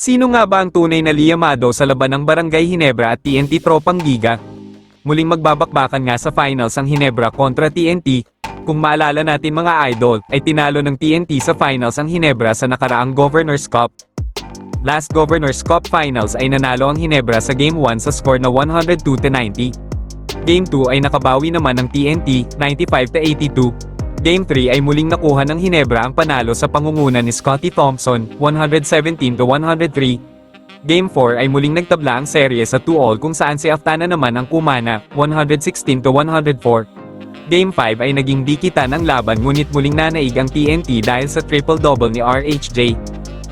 Sino nga ba ang tunay na liyamado sa laban ng Barangay Ginebra at TNT Tropang Giga? Muling magbabakbakan nga sa finals ang Ginebra kontra TNT. Kung maalala natin mga idol, ay tinalo ng TNT sa finals ang Ginebra sa nakaraang Governors Cup. Last Governors Cup finals ay nanalo ang Ginebra sa Game 1 sa score na 102-90. Game 2 ay nakabawi naman ng TNT, 95-82. Game 3 ay muling nakuha ng Ginebra ang panalo sa pangunguna ni Scottie Thompson, 117-103. Game 4 ay muling nagtabla ang serye sa 2-all kung saan si Aftana naman ang kumana, 116-104. Game 5 ay naging dikitan ang laban ngunit muling nanaig ang TNT dahil sa triple-double ni RHJ.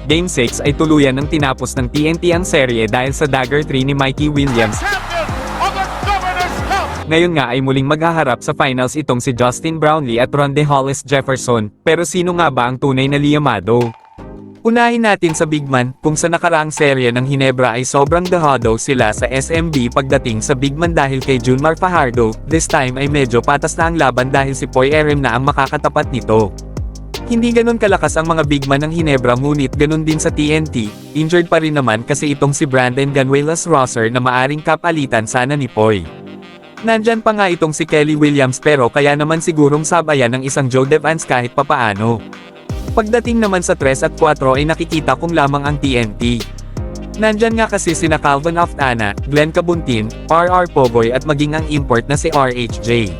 Game 6 ay tuluyan ng tinapos ng TNT ang serye dahil sa dagger 3 ni Mikey Williams. Ngayon nga ay muling maghaharap sa finals itong si Justin Brownlee at Ronde Hollis Jefferson, pero sino nga ba ang tunay na liyamado? Unahin natin sa bigman, kung sa nakaraang serye ng Ginebra ay sobrang dahado sila sa SMB pagdating sa bigman dahil kay Junmar Fajardo, this time ay medyo patas na ang laban dahil si Poy Erem na ang makakatapat nito. Hindi ganun kalakas ang mga bigman ng Ginebra ngunit ganun din sa TNT, injured pa rin naman kasi itong si Brandon Ganuelas-Rosser na maaring kapalitan sana ni Poy. Nandyan pa nga itong si Kelly Williams pero kaya naman sigurong sabayan ng isang Joe Devance kahit papaano. Pagdating naman sa 3 at 4 ay nakikita kong lamang ang TNT. Nandyan nga kasi sina Calvin Aftana, Glenn Cabuntin, RR Pogoy at maging ang import na si RHJ.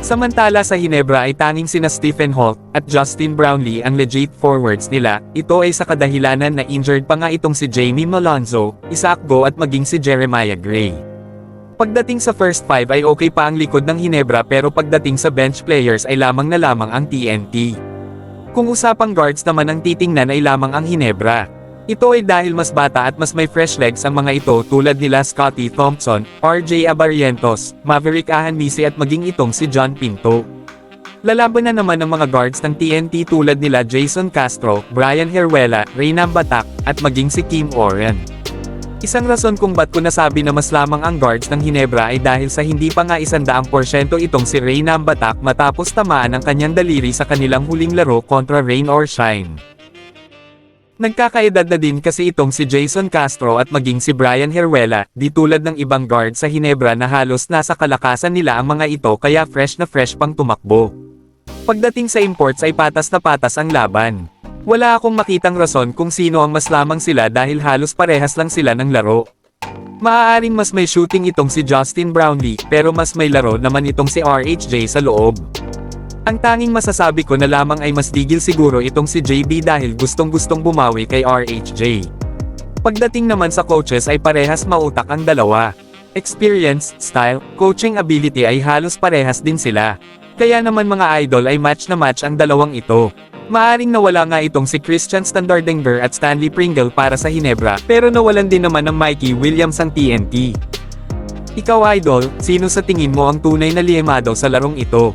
Samantala sa Ginebra ay tanging sina Stephen Holt at Justin Brownlee ang legit forwards nila, ito ay sa kadahilanan na injured pa nga itong si Jamie Malonzo, Isaac Go at maging si Jeremiah Gray. Pagdating sa first 5 ay okay pa ang likod ng Ginebra pero pagdating sa bench players ay lamang na lamang ang TNT. Kung usapang guards naman ang titingnan ay lamang ang Ginebra. Ito ay dahil mas bata at mas may fresh legs ang mga ito tulad nila Scottie Thompson, RJ Abarrientos, Maverick Ahanmisi at maging itong si John Pinto. Lalaban na naman ng mga guards ng TNT tulad nila Jason Castro, Brian Heruela, Reynam Batak, at maging si Kim Oren. Isang rason kung ba't ko nasabi na mas lamang ang guards ng Ginebra ay dahil sa hindi pa nga 100% itong si Reynam Batak matapos tamaan ang kanyang daliri sa kanilang huling laro kontra Rain or Shine. Nagkakaedad na din kasi itong si Jason Castro at maging si Brian Heruela, di tulad ng ibang guard sa Ginebra na halos nasa kalakasan nila ang mga ito kaya fresh na fresh pang tumakbo. Pagdating sa imports ay patas na patas ang laban. Wala akong makitang rason kung sino ang mas lamang sila dahil halos parehas lang sila ng laro. Maaaring mas may shooting itong si Justin Brownlee, pero mas may laro naman itong si RHJ sa loob. Ang tanging masasabi ko na lamang ay mas digil siguro itong si JB dahil gustong-gustong bumawi kay RHJ. Pagdating naman sa coaches ay parehas mautak ang dalawa. Experience, style, coaching ability ay halos parehas din sila. Kaya naman mga idol ay match na match ang dalawang ito. Maaring nawala nga itong si Christian Standardinger at Stanley Pringle para sa Ginebra, pero nawalan din naman ng Mikey Williams ang TNT. Ikaw idol, sino sa tingin mo ang tunay na liyamado sa larong ito?